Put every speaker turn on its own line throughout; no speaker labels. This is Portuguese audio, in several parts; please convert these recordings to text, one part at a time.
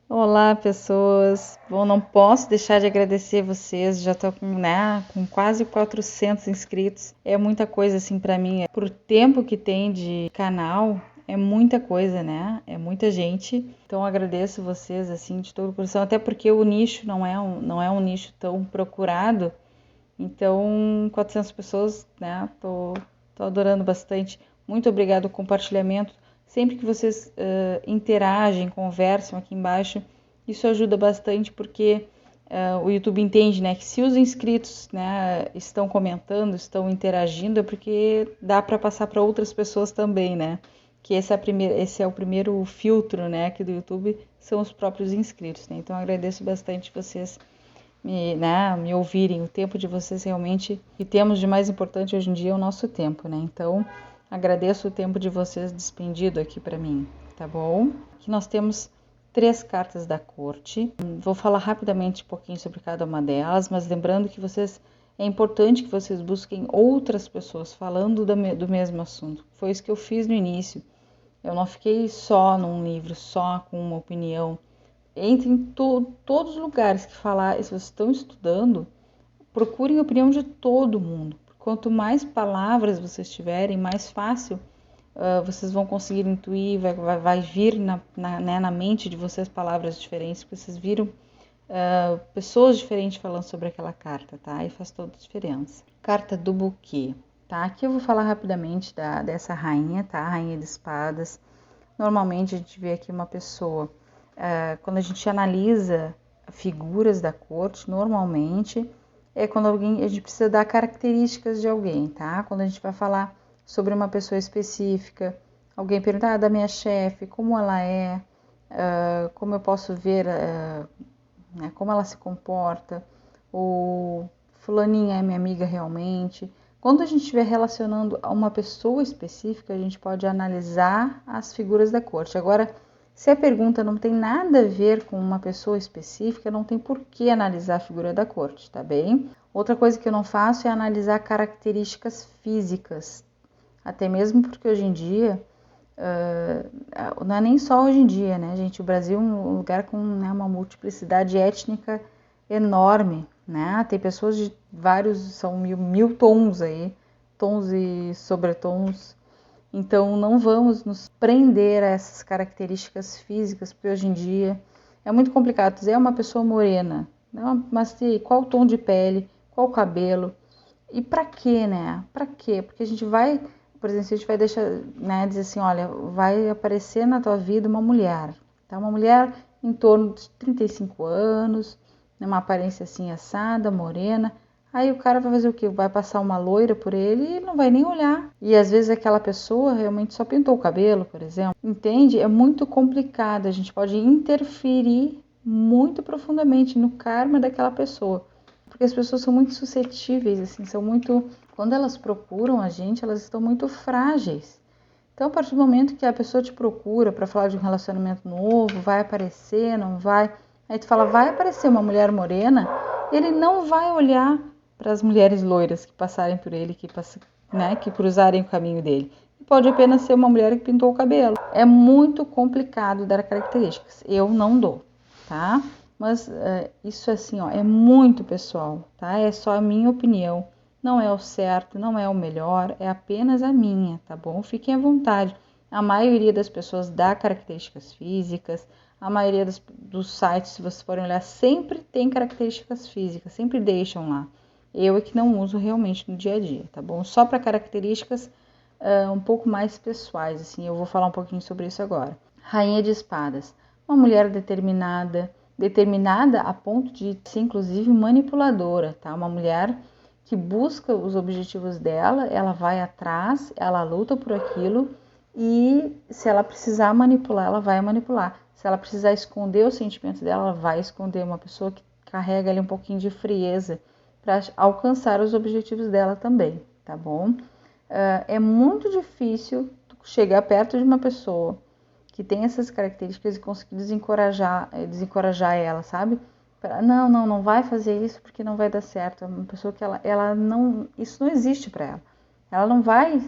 Olá, pessoas. Bom, não posso deixar de agradecer vocês. Já estou com quase 400 inscritos. É muita coisa assim para mim. Por tempo que tem de canal, é muita coisa, né? É muita gente. Então agradeço vocês assim de todo o coração, até porque o nicho não é um nicho tão procurado. Então, 400 pessoas, né? Tô adorando bastante. Muito obrigado pelo compartilhamento. Sempre que vocês interagem, conversam aqui embaixo, isso ajuda bastante porque o YouTube entende, né, que se os inscritos, né, estão comentando, estão interagindo, é porque dá para passar para outras pessoas também, né? Que esse é o primeiro filtro, né, aqui do YouTube, são os próprios inscritos, né? Então, agradeço bastante vocês me ouvirem. O tempo de vocês realmente, que temos de mais importante hoje em dia é o nosso tempo, né? Então, agradeço o tempo de vocês despendido aqui para mim, tá bom? Aqui nós temos 3 cartas da corte. Vou falar rapidamente um pouquinho sobre cada uma delas, mas lembrando que é importante que vocês busquem outras pessoas falando do mesmo assunto. Foi isso que eu fiz no início. Eu não fiquei só num livro, só com uma opinião. Entre em todos os lugares que falar, se vocês estão estudando, procurem a opinião de todo mundo. Quanto mais palavras vocês tiverem, mais fácil vocês vão conseguir intuir, vai vir na mente de vocês palavras diferentes, porque vocês viram pessoas diferentes falando sobre aquela carta, tá? E faz toda a diferença. Carta do buquê, tá? Aqui eu vou falar rapidamente dessa rainha, tá? Rainha de espadas. Normalmente a gente vê aqui uma pessoa, quando a gente analisa figuras da corte, normalmente é quando a gente precisa dar características de alguém, tá? Quando a gente vai falar sobre uma pessoa específica, alguém pergunta da minha chefe, como ela é, como eu posso ver, né, como ela se comporta, ou fulaninha é minha amiga realmente. Quando a gente estiver relacionando a uma pessoa específica, a gente pode analisar as figuras da corte. Agora, se a pergunta não tem nada a ver com uma pessoa específica, não tem por que analisar a figura da corte, tá bem? Outra coisa que eu não faço é analisar características físicas, até mesmo porque hoje em dia, não é nem só hoje em dia, né, gente? O Brasil é um lugar com, né, uma multiplicidade étnica enorme, né? Tem pessoas de vários, são mil tons aí, tons e sobretons. Então, não vamos nos prender a essas características físicas, porque hoje em dia é muito complicado dizer uma pessoa morena, mas qual o tom de pele, qual o cabelo, e para quê, né? Para quê? Porque a gente vai, por exemplo, a gente vai deixar, né, dizer assim, olha, vai aparecer na tua vida uma mulher, tá? Uma mulher em torno de 35 anos, uma aparência assim assada, morena. Aí o cara vai fazer o quê? Vai passar uma loira por ele e não vai nem olhar. E às vezes aquela pessoa realmente só pintou o cabelo, por exemplo. Entende? É muito complicado. A gente pode interferir muito profundamente no karma daquela pessoa. Porque as pessoas são muito suscetíveis, assim, são muito. Quando elas procuram a gente, elas estão muito frágeis. Então, a partir do momento que a pessoa te procura para falar de um relacionamento novo, vai aparecer, não vai. Aí tu fala, vai aparecer uma mulher morena, ele não vai olhar para as mulheres loiras que passarem por ele, que cruzarem o caminho dele. Pode apenas ser uma mulher que pintou o cabelo. É muito complicado dar características. Eu não dou, tá? Mas isso assim, ó, é muito pessoal, tá? É só a minha opinião. Não é o certo, não é o melhor, é apenas a minha, tá bom? Fiquem à vontade. A maioria das pessoas dá características físicas, a maioria dos sites, se vocês forem olhar, sempre tem características físicas, sempre deixam lá. Eu é que não uso realmente no dia a dia, tá bom? Só para características um pouco mais pessoais, assim, eu vou falar um pouquinho sobre isso agora. Rainha de Espadas, uma mulher determinada a ponto de ser inclusive manipuladora, tá? Uma mulher que busca os objetivos dela, ela vai atrás, ela luta por aquilo e se ela precisar manipular, ela vai manipular. Se ela precisar esconder os sentimentos dela, ela vai esconder. Uma pessoa que carrega ali um pouquinho de frieza para alcançar os objetivos dela também, tá bom? É muito difícil chegar perto de uma pessoa que tem essas características e conseguir desencorajar ela, sabe? Não vai fazer isso porque não vai dar certo. É uma pessoa que ela não, isso não existe para ela. Ela não vai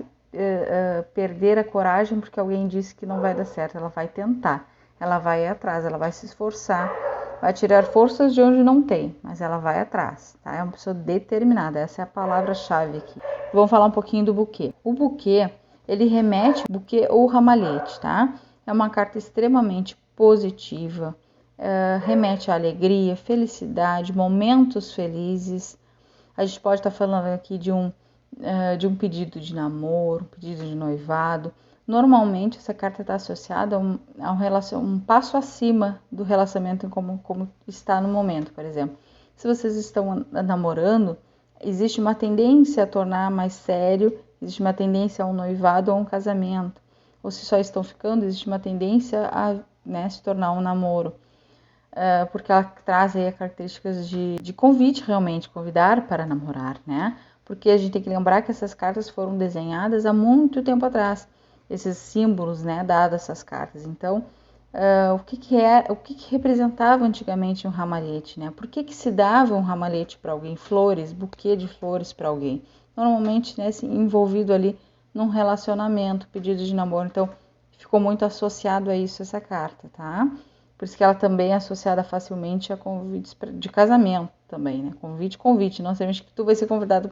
perder a coragem porque alguém disse que não vai dar certo. Ela vai tentar. ela vai atrás, ela vai se esforçar, vai tirar forças de onde não tem, mas ela vai atrás, tá? É uma pessoa determinada, essa é a palavra-chave aqui. Vamos falar um pouquinho do buquê. O buquê, ele remete, buquê ou ramalhete, tá? É uma carta extremamente positiva, remete à alegria, felicidade, momentos felizes. A gente pode estar falando aqui de um pedido de namoro, um pedido de noivado. Normalmente essa carta está associada a um passo acima do relacionamento como está no momento, por exemplo. Se vocês estão namorando, existe uma tendência a tornar mais sério, existe uma tendência a um noivado ou a um casamento. Ou se só estão ficando, existe uma tendência a, né, se tornar um namoro. Porque ela traz aí características de convite realmente, convidar para namorar, né? Porque a gente tem que lembrar que essas cartas foram desenhadas há muito tempo atrás, esses símbolos, né, dados essas cartas. Então, o que representava antigamente um ramalhete, né? Por que se dava um ramalhete para alguém? Flores, buquê de flores para alguém. Normalmente, né, envolvido ali num relacionamento, pedido de namoro. Então, ficou muito associado a isso essa carta, tá? Por isso que ela também é associada facilmente a convites de casamento também, né? Convite. Não sabemos que tu vai ser convidado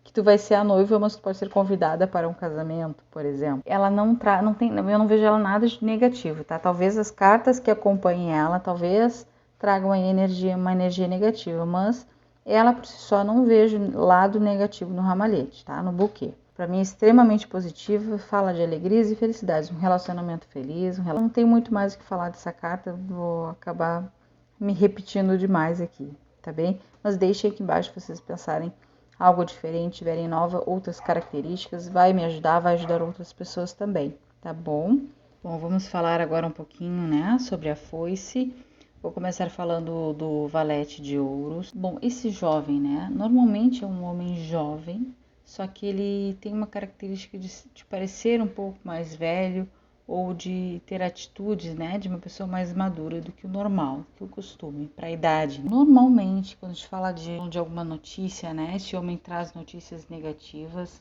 que tu vai ser a noiva, mas tu pode ser convidada para um casamento, por exemplo. Ela não tem, eu não vejo ela nada de negativo, tá? Talvez as cartas que acompanhem ela, talvez tragam uma energia negativa, mas ela por si só não vejo lado negativo no ramalhete, tá? No buquê. Para mim é extremamente positivo, fala de alegrias e felicidades, um relacionamento feliz. Não tem muito mais o que falar dessa carta, vou acabar me repetindo demais aqui, tá bem? Mas deixem aqui embaixo se vocês pensarem algo diferente, tiverem outras características, vai me ajudar, vai ajudar outras pessoas também, tá bom? Bom, vamos falar agora um pouquinho, né, sobre a foice. Vou começar falando do valete de ouros. Bom, esse jovem, né, normalmente é um homem jovem, só que ele tem uma característica de parecer um pouco mais velho ou de ter atitudes, né, de uma pessoa mais madura do que o normal, que o costume, para a idade. Normalmente, quando a gente fala de alguma notícia, né, esse homem traz notícias negativas,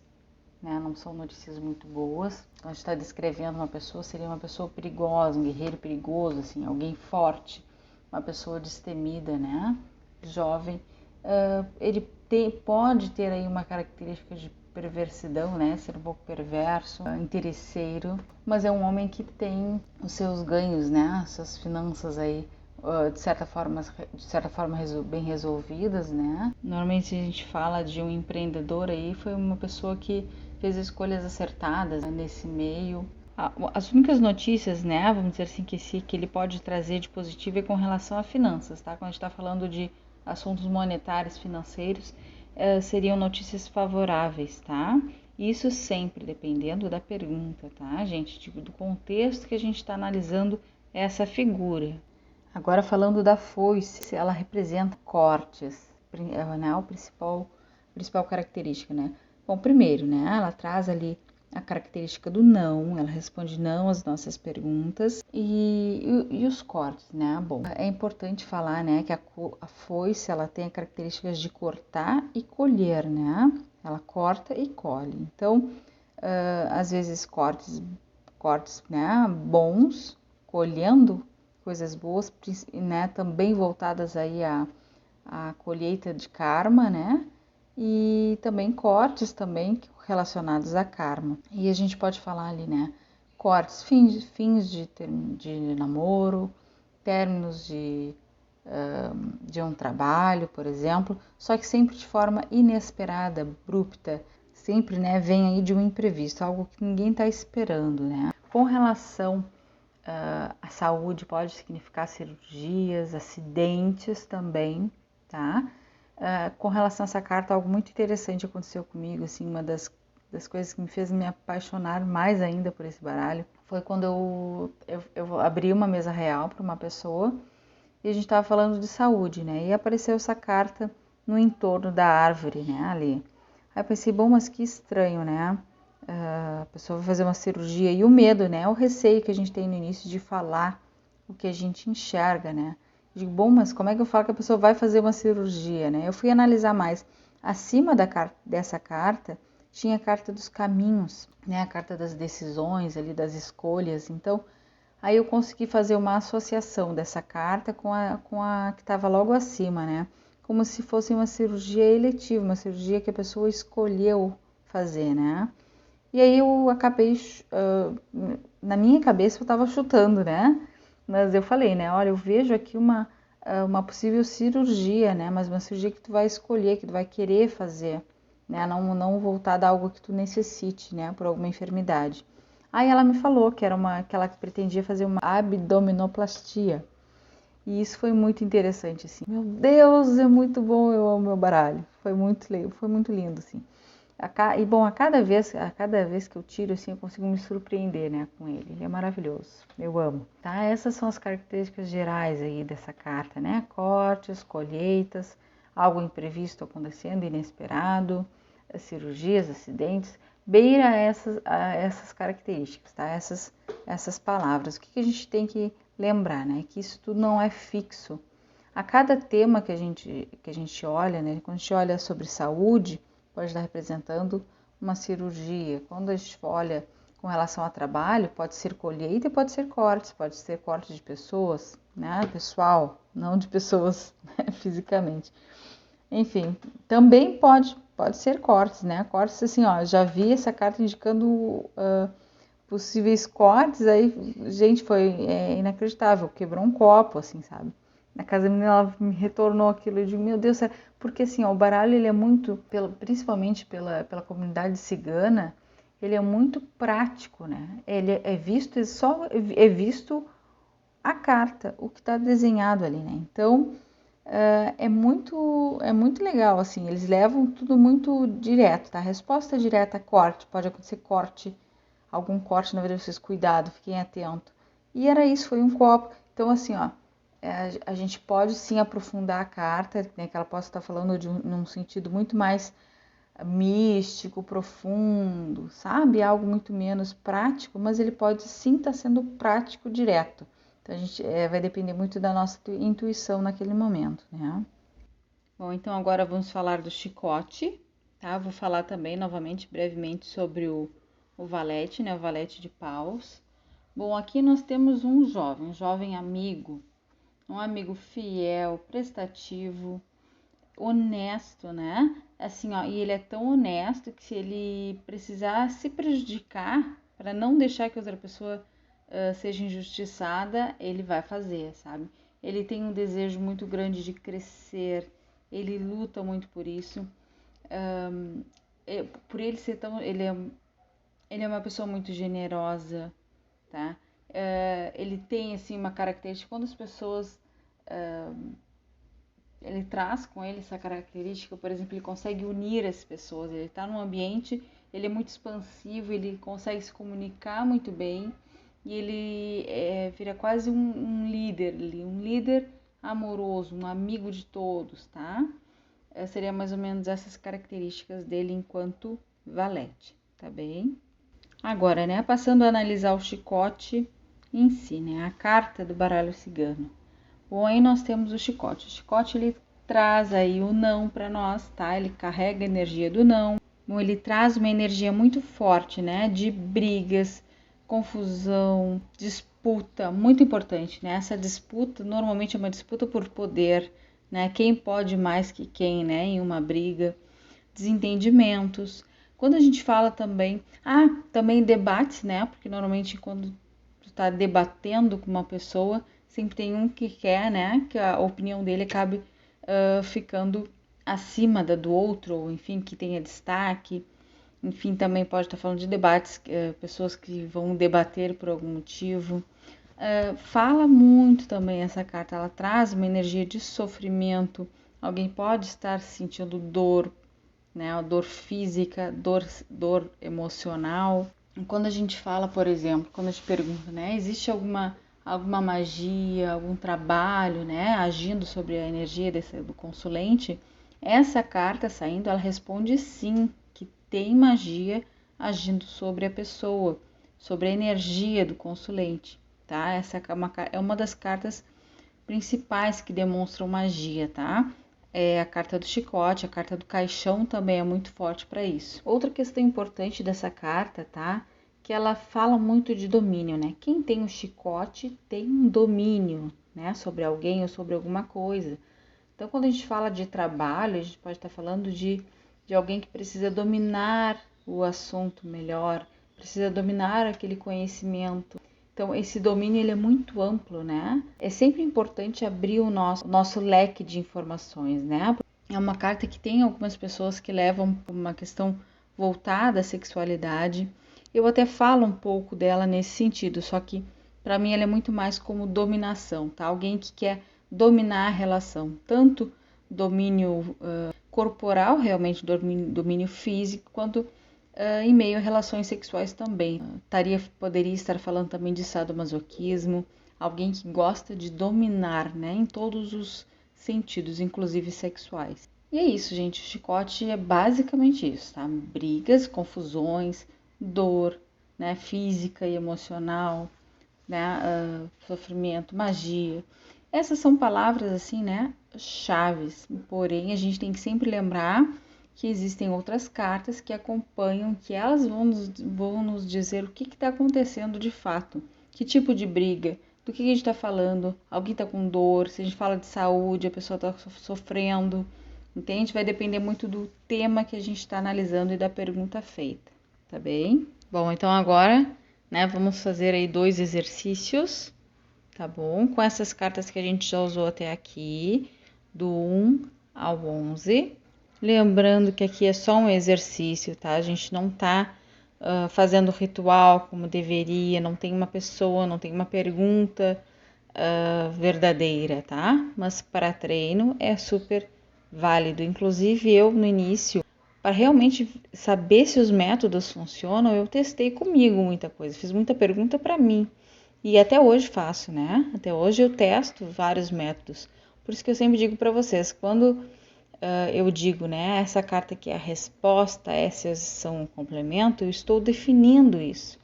né, não são notícias muito boas. Então, a gente está descrevendo uma pessoa, seria uma pessoa perigosa, um guerreiro perigoso, assim, alguém forte, uma pessoa destemida, né, jovem. Ele pode ter aí uma característica de perversidão, né? Ser um pouco perverso, interesseiro, mas é um homem que tem os seus ganhos, né? As suas finanças aí de certa forma bem resolvidas, né? Normalmente a gente fala de um empreendedor aí, foi uma pessoa que fez escolhas acertadas, né, nesse meio. As únicas notícias, né, vamos dizer assim, que ele pode trazer de positivo é com relação a finanças, tá? Quando a gente está falando de assuntos monetários, financeiros, seriam notícias favoráveis, tá? Isso sempre dependendo da pergunta, tá, gente? Tipo, do contexto que a gente está analisando essa figura. Agora falando da foice, ela representa cortes, né? A principal característica, né? Bom, primeiro, né? Ela traz ali a característica do não, ela responde não às nossas perguntas e os cortes, né? Bom, é importante falar, né, que a foice, ela tem características de cortar e colher, né? Ela corta e colhe. Então, às vezes cortes, né, bons, colhendo coisas boas, né, também voltadas aí à colheita de karma, né? E também cortes também relacionados a karma. E a gente pode falar ali, né? Cortes, fins de namoro, términos de um trabalho, por exemplo, só que sempre de forma inesperada, abrupta, sempre, né, vem aí de um imprevisto, algo que ninguém está esperando, né? Com relação à saúde, pode significar cirurgias, acidentes também, tá? Com relação a essa carta, algo muito interessante aconteceu comigo, assim, uma das coisas que me fez me apaixonar mais ainda por esse baralho foi quando eu abri uma mesa real para uma pessoa e a gente estava falando de saúde, né? E apareceu essa carta no entorno da árvore, né? Ali. Aí eu pensei, bom, mas que estranho, né? A pessoa vai fazer uma cirurgia e o medo, né? O receio que a gente tem no início de falar o que a gente enxerga, né? Digo, bom, mas como é que eu falo que a pessoa vai fazer uma cirurgia, né? Eu fui analisar mais. Acima dessa carta, tinha a carta dos caminhos, né? A carta das decisões, ali das escolhas. Então, Aí eu consegui fazer uma associação dessa carta com a que estava logo acima, né? Como se fosse uma cirurgia eletiva, uma cirurgia que a pessoa escolheu fazer, né? E aí eu acabei, na minha cabeça eu estava chutando, né? Mas eu falei, né? Olha, eu vejo aqui uma possível cirurgia, né? Mas uma cirurgia que tu vai escolher, que tu vai querer fazer, né? Não voltada a algo que tu necessite, né? Por alguma enfermidade. Aí ela me falou que que ela pretendia fazer uma abdominoplastia. E isso foi muito interessante, assim. Meu Deus, é muito bom, eu amo meu baralho. Foi muito lindo, assim. E bom, a cada vez que eu tiro, assim, eu consigo me surpreender, né, com ele. Ele é maravilhoso, eu amo. Tá? Essas são as características gerais aí dessa carta, né? Cortes, colheitas, algo imprevisto acontecendo, inesperado, cirurgias, acidentes. Beira essas características, tá? Essas palavras. O que a gente tem que lembrar, né? Que isso tudo não é fixo. A cada tema que a gente olha, né? Quando a gente olha sobre saúde, pode estar representando uma cirurgia. Quando a gente olha com relação a trabalho, pode ser colheita e pode ser corte de pessoas, né? Pessoal, não de pessoas, né? Fisicamente. Enfim, também pode ser cortes, né? Cortes assim, ó, já vi essa carta indicando possíveis cortes, aí, gente, foi inacreditável, quebrou um copo, assim, sabe? Na casa da menina, ela me retornou aquilo, eu digo, meu Deus, porque assim, ó, o baralho, ele é muito, principalmente pela comunidade cigana, ele é muito prático, né? Ele é visto, é visto a carta, o que está desenhado ali, né? Então, é muito legal, assim, eles levam tudo muito direto, tá? Resposta direta, corte, pode acontecer corte, algum corte na vida de vocês, cuidado, fiquem atentos. E era isso, foi um copo. Então, assim, ó, a gente pode sim aprofundar a carta, né, que ela possa estar falando num sentido muito mais místico, profundo, sabe? Algo muito menos prático, mas ele pode sim estar sendo prático direto. Então, a gente vai depender muito da nossa intuição naquele momento, né? Bom, então agora vamos falar do chicote, tá? Vou falar também novamente, brevemente, sobre o valete, né? O valete de paus. Bom, aqui nós temos um jovem amigo, um amigo fiel, prestativo, honesto, né? Assim, ó, e ele é tão honesto que se ele precisar se prejudicar para não deixar que outra pessoa seja injustiçada, ele vai fazer, sabe? Ele tem um desejo muito grande de crescer, ele luta muito por isso. Por ele ser tão, ele é uma pessoa muito generosa, tá? Ele tem assim uma característica quando as pessoas ele traz com ele essa característica, por exemplo, ele consegue unir as pessoas, ele está num ambiente, ele é muito expansivo, ele consegue se comunicar muito bem e ele vira quase um líder, um líder amoroso, um amigo de todos, tá? Seria mais ou menos essas características dele enquanto valete, tá bem? Agora, né, passando a analisar o chicote em si, né, a carta do baralho cigano. Bom, aí nós temos o chicote. O chicote, ele traz aí o não para nós, tá? Ele carrega a energia do não. Bom, ele traz uma energia muito forte, né? De brigas, confusão, disputa, muito importante, né? Essa disputa normalmente é uma disputa por poder, né? Quem pode mais que quem, né? Em uma briga, desentendimentos. Quando a gente fala também, também debates, né? Porque normalmente quando tu tá debatendo com uma pessoa, sempre tem um que quer, né, que a opinião dele acabe ficando acima da do outro, ou enfim, que tenha destaque. Enfim, também pode estar falando de debates, pessoas que vão debater por algum motivo. Fala muito também essa carta, ela traz uma energia de sofrimento. Alguém pode estar sentindo dor, né, dor física, dor emocional. Quando a gente fala, por exemplo, quando a gente pergunta, né, existe alguma magia, algum trabalho, né, agindo sobre a energia do consulente, essa carta saindo, ela responde sim, que tem magia agindo sobre a pessoa, sobre a energia do consulente, tá? Essa é uma das cartas principais que demonstram magia, tá? É a carta do chicote, a carta do caixão também é muito forte para isso. Outra questão importante dessa carta, tá? que ela fala muito de domínio, né? Quem tem um chicote tem um domínio, né? Sobre alguém ou sobre alguma coisa. Então, quando a gente fala de trabalho, a gente pode estar falando de alguém que precisa dominar o assunto melhor, precisa dominar aquele conhecimento. Então, esse domínio ele é muito amplo, né? É sempre importante abrir o nosso leque de informações, né? É uma carta que tem algumas pessoas que levam uma questão voltada à sexualidade. Eu até falo um pouco dela nesse sentido, só que para mim ela é muito mais como dominação, tá? Alguém que quer dominar a relação, tanto domínio corporal, realmente domínio físico, quanto em meio a relações sexuais também. Poderia estar falando também de sadomasoquismo, alguém que gosta de dominar, né, em todos os sentidos, inclusive sexuais. E é isso, gente, o chicote é basicamente isso, tá? Brigas, confusões, dor, né, física e emocional, né, sofrimento, magia. Essas são palavras assim, né, chaves. Porém, a gente tem que sempre lembrar que existem outras cartas que acompanham, que elas vão nos dizer o que está acontecendo de fato. Que tipo de briga, do que a gente está falando, alguém está com dor, se a gente fala de saúde, a pessoa está sofrendo, entende? Vai depender muito do tema que a gente está analisando e da pergunta feita, tá bem? Bom, então agora, né, vamos fazer aí 2 exercícios, tá bom? Com essas cartas que a gente já usou até aqui, do 1 ao 11. Lembrando que aqui é só um exercício, tá? A gente não tá fazendo ritual como deveria, não tem uma pessoa, não tem uma pergunta verdadeira, tá? Mas para treino é super válido. Inclusive eu no início, para realmente saber se os métodos funcionam, eu testei comigo muita coisa, fiz muita pergunta para mim. E até hoje faço, né? Até hoje eu testo vários métodos. Por isso que eu sempre digo para vocês, quando eu digo, né, essa carta aqui é a resposta, essas são o complemento, eu estou definindo isso,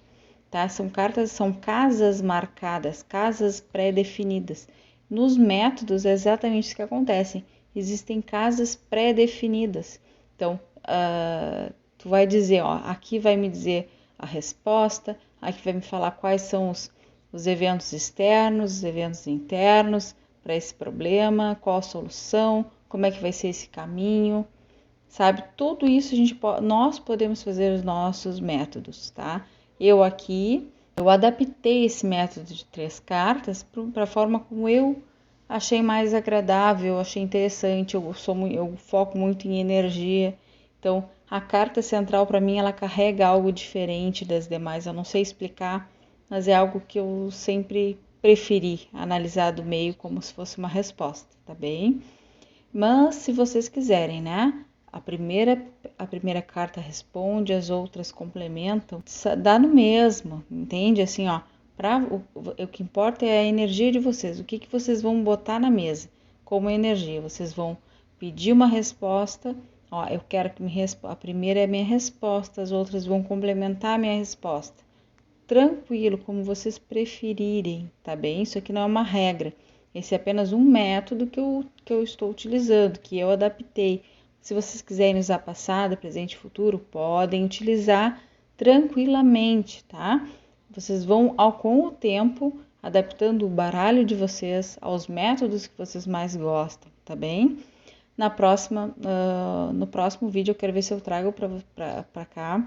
tá? São casas marcadas, casas pré-definidas. Nos métodos é exatamente isso que acontece. Existem casas pré-definidas. Então, tu vai dizer, ó, aqui vai me dizer a resposta, aqui vai me falar quais são os eventos externos, os eventos internos para esse problema, qual a solução, como é que vai ser esse caminho, sabe? Tudo isso nós podemos fazer os nossos métodos, tá? Eu adaptei esse método de 3 cartas para a forma como eu achei mais agradável, achei interessante, eu foco muito em energia, então a carta central para mim ela carrega algo diferente das demais, eu não sei explicar, mas é algo que eu sempre preferi analisar do meio como se fosse uma resposta, tá bem? Mas se vocês quiserem, né? A primeira carta responde, as outras complementam, dá no mesmo, entende? Assim, ó, o que importa é a energia de vocês, o que vocês vão botar na mesa como energia. Vocês vão pedir uma resposta, ó, eu quero que a primeira é a minha resposta, as outras vão complementar a minha resposta. Tranquilo, como vocês preferirem, tá bem? Isso aqui não é uma regra. Esse é apenas um método que eu estou utilizando, que eu adaptei. Se vocês quiserem usar passado, presente e futuro, podem utilizar tranquilamente, tá? Vocês vão, com o tempo, adaptando o baralho de vocês aos métodos que vocês mais gostam, tá bem? No próximo vídeo eu quero ver se eu trago para cá.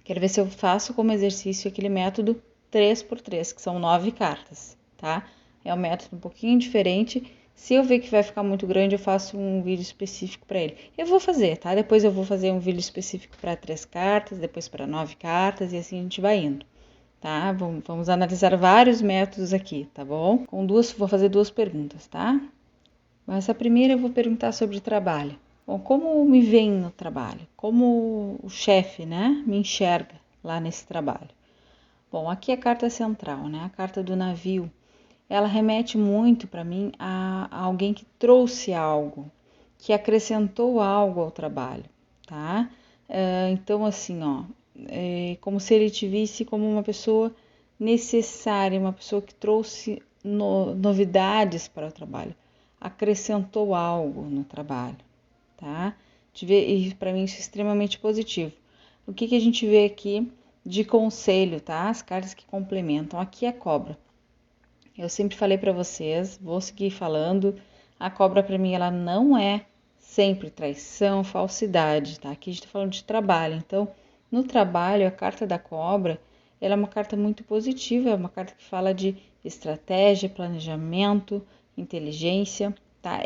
Quero ver se eu faço como exercício aquele método 3x3, que são 9 cartas, tá? É um método um pouquinho diferente. Se eu ver que vai ficar muito grande, eu faço um vídeo específico para ele. Eu vou fazer, tá? Depois eu vou fazer um vídeo específico para 3 cartas, depois para 9 cartas e assim a gente vai indo, tá? Vamos analisar vários métodos aqui, tá bom? Vou fazer 2 perguntas, tá? Mas a primeira eu vou perguntar sobre trabalho. Bom, como me veem no trabalho? Como o chefe, né, me enxerga lá nesse trabalho? Bom, aqui é a carta central, né, a carta do navio. Ela remete muito para mim a alguém que trouxe algo, que acrescentou algo ao trabalho, tá? Então, assim, ó, é como se ele te visse como uma pessoa necessária, uma pessoa que trouxe novidades para o trabalho, acrescentou algo no trabalho, tá? E para mim isso é extremamente positivo. O que a gente vê aqui de conselho, tá? As cartas que complementam. Aqui é a cobra. Eu sempre falei para vocês, vou seguir falando. A cobra para mim ela não é sempre traição, falsidade, tá? Aqui a gente tá falando de trabalho. Então, no trabalho, a carta da cobra, ela é uma carta muito positiva, é uma carta que fala de estratégia, planejamento, inteligência, tá?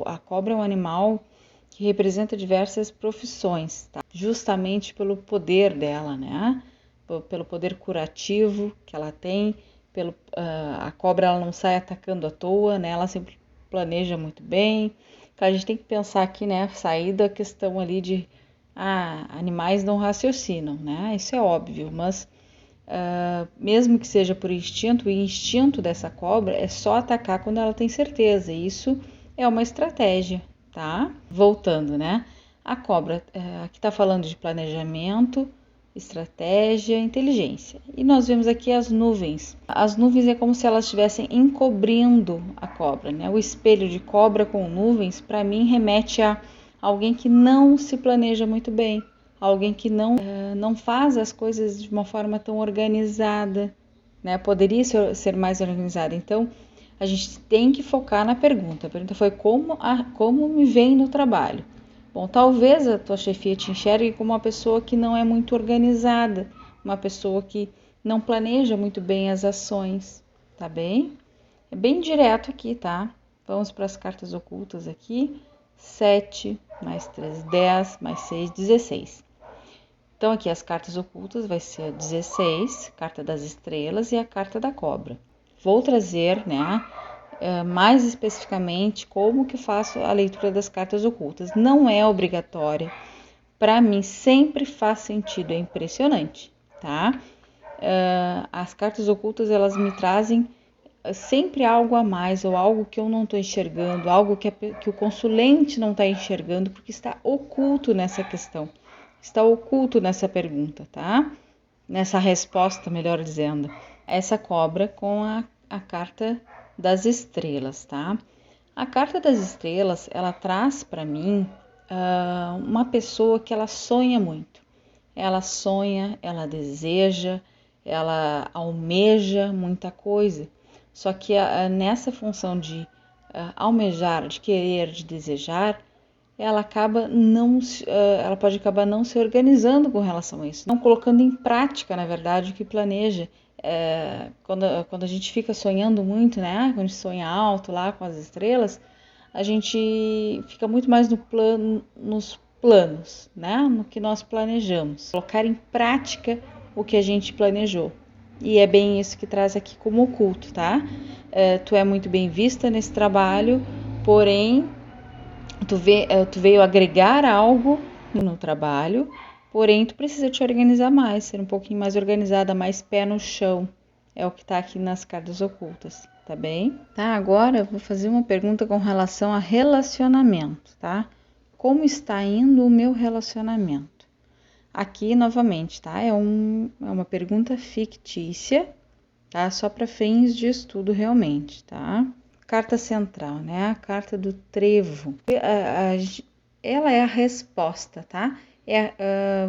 A cobra é um animal que representa diversas profissões, tá? Justamente pelo poder dela, né? Pelo poder curativo que ela tem, a cobra ela não sai atacando à toa, né? Ela sempre planeja muito bem. Então, a gente tem que pensar aqui, né? Sair da questão ali de animais não raciocinam, né? Isso é óbvio, mas mesmo que seja por instinto, o instinto dessa cobra é só atacar quando ela tem certeza. Isso é uma estratégia, tá? Voltando, né? A cobra aqui está falando de planejamento, estratégia, inteligência. E nós vemos aqui as nuvens. As nuvens é como se elas estivessem encobrindo a cobra, né? O espelho de cobra com nuvens, para mim, remete a alguém que não se planeja muito bem, alguém que não faz as coisas de uma forma tão organizada, né? Poderia ser mais organizada. Então, a gente tem que focar na pergunta. A pergunta foi como me vem no trabalho. Bom, talvez a tua chefia te enxergue como uma pessoa que não é muito organizada, uma pessoa que não planeja muito bem as ações, tá bem? É bem direto aqui, tá? Vamos para as cartas ocultas aqui. 7, mais 3, 10, mais 6, 16. Então, aqui as cartas ocultas vai ser a 16, carta das estrelas e a carta da cobra. Vou trazer, né, mais especificamente como que faço a leitura das cartas ocultas. Não é obrigatória. Para mim, sempre faz sentido, é impressionante, tá? As cartas ocultas, elas me trazem sempre algo a mais, ou algo que eu não estou enxergando, algo que o consulente não está enxergando, porque está oculto nessa questão, está oculto nessa pergunta, tá? Nessa resposta, melhor dizendo. Essa cobra com a carta das estrelas, tá? A carta das estrelas, ela traz para mim uma pessoa que ela sonha muito. Ela sonha, ela deseja, ela almeja muita coisa. Só que nessa função de almejar, de querer, de desejar, ela pode acabar não se organizando com relação a isso, não colocando em prática, na verdade, o que planeja. Quando a gente fica sonhando muito, né? Quando a gente sonha alto lá com as estrelas, a gente fica muito mais nos planos, né? No que nós planejamos. Colocar em prática o que a gente planejou. E é bem isso que traz aqui como oculto, tá? Tu é muito bem vista nesse trabalho, porém, tu veio agregar algo no trabalho, porém, tu precisa te organizar mais, ser um pouquinho mais organizada, mais pé no chão. É o que tá aqui nas cartas ocultas, tá bem? Tá, agora eu vou fazer uma pergunta com relação a relacionamento, tá? Como está indo o meu relacionamento? Aqui, novamente, tá? É uma pergunta fictícia, tá? Só para fins de estudo realmente, tá? Carta central, né? A carta do trevo. Ela é a resposta, tá?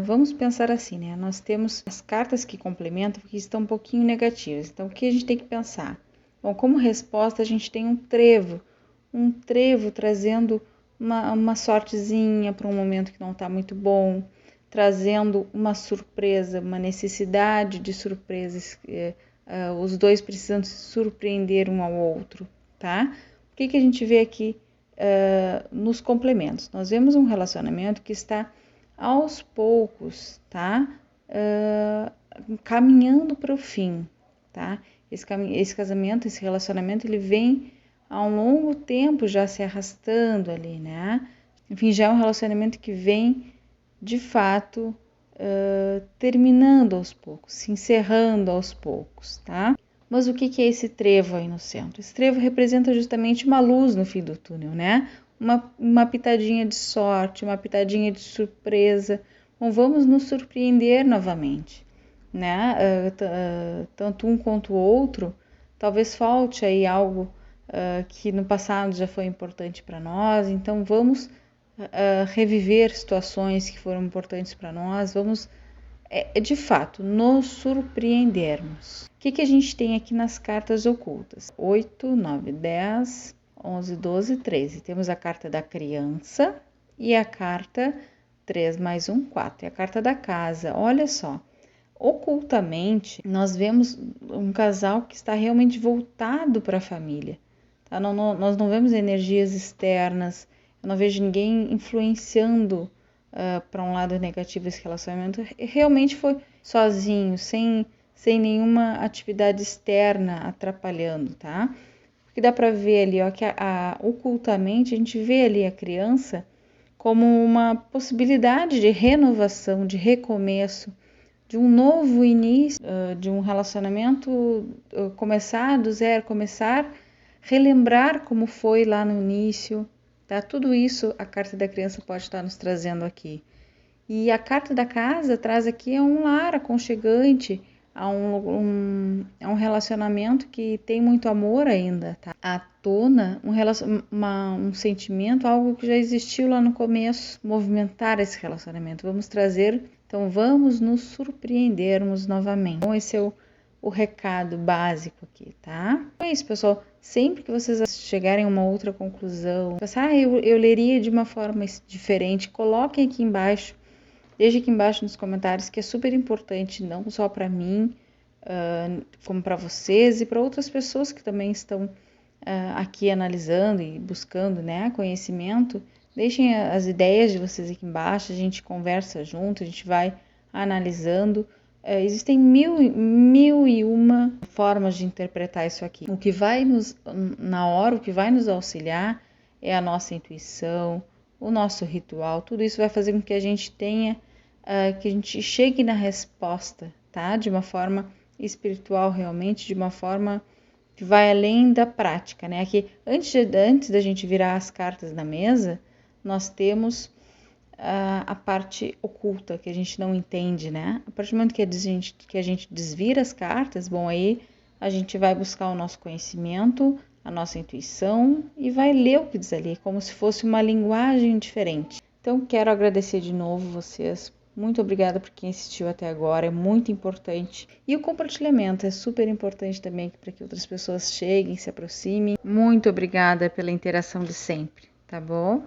Vamos pensar assim, né? Nós temos as cartas que complementam que estão um pouquinho negativas. Então, o que a gente tem que pensar? Bom, como resposta, a gente tem um trevo trazendo uma sortezinha para um momento que não está muito bom, trazendo uma surpresa, uma necessidade de surpresas. Os dois precisam se surpreender um ao outro, tá? O que a gente vê aqui nos complementos? Nós vemos um relacionamento que está aos poucos, tá? Caminhando para o fim, tá? Esse casamento, esse relacionamento, ele vem há um longo tempo já se arrastando ali, né? Enfim, já é um relacionamento que vem, de fato, terminando aos poucos, se encerrando aos poucos, tá? Mas o que é esse trevo aí no centro? Esse trevo representa justamente uma luz no fim do túnel, né? Uma pitadinha de sorte, uma pitadinha de surpresa. Bom, vamos nos surpreender novamente, né? Tanto um quanto o outro, talvez falte aí algo que no passado já foi importante para nós, então vamos reviver situações que foram importantes para nós, vamos é de fato nos surpreendermos. O que a gente tem aqui nas cartas ocultas? 8, 9, 10, 11, 12, 13. Temos a carta da criança e a carta 3 mais 1, 4. E a carta da casa. Olha só, ocultamente nós vemos um casal que está realmente voltado para a família. Tá? Nós não vemos energias externas, eu não vejo ninguém influenciando para um lado negativo esse relacionamento. Realmente foi sozinho, sem nenhuma atividade externa atrapalhando, tá? Porque dá para ver ali, ó, que ocultamente a gente vê ali a criança como uma possibilidade de renovação, de recomeço, de um novo início, de um relacionamento, começar do zero, relembrar como foi lá no início, tá? Tudo isso a carta da criança pode estar nos trazendo aqui. E a carta da casa traz aqui um lar aconchegante, a um relacionamento que tem muito amor ainda, tá? À tona um sentimento, algo que já existiu lá no começo, movimentar esse relacionamento. Vamos nos surpreendermos novamente. Então esse é o recado básico aqui, tá? Então é isso, pessoal. Sempre que vocês chegarem a uma outra conclusão, pensar, eu leria de uma forma diferente, coloquem aqui embaixo. Deixe aqui embaixo nos comentários, que é super importante, não só para mim, como para vocês e para outras pessoas que também estão aqui analisando e buscando, né, conhecimento. Deixem as ideias de vocês aqui embaixo, a gente conversa junto, a gente vai analisando. Existem mil e uma formas de interpretar isso aqui. O que vai nos auxiliar é a nossa intuição, o nosso ritual, tudo isso vai fazer com que a gente tenha, que a gente chegue na resposta, tá? De uma forma espiritual realmente, de uma forma que vai além da prática, né? Aqui, antes da gente virar as cartas na mesa, nós temos a parte oculta, que a gente não entende, né? A partir do momento que a gente desvira as cartas, bom, aí a gente vai buscar o nosso conhecimento, a nossa intuição e vai ler o que diz ali, como se fosse uma linguagem diferente. Então, quero agradecer de novo vocês. Muito obrigada por quem assistiu até agora, é muito importante. E o compartilhamento é super importante também para que outras pessoas cheguem, se aproximem. Muito obrigada pela interação de sempre, tá bom?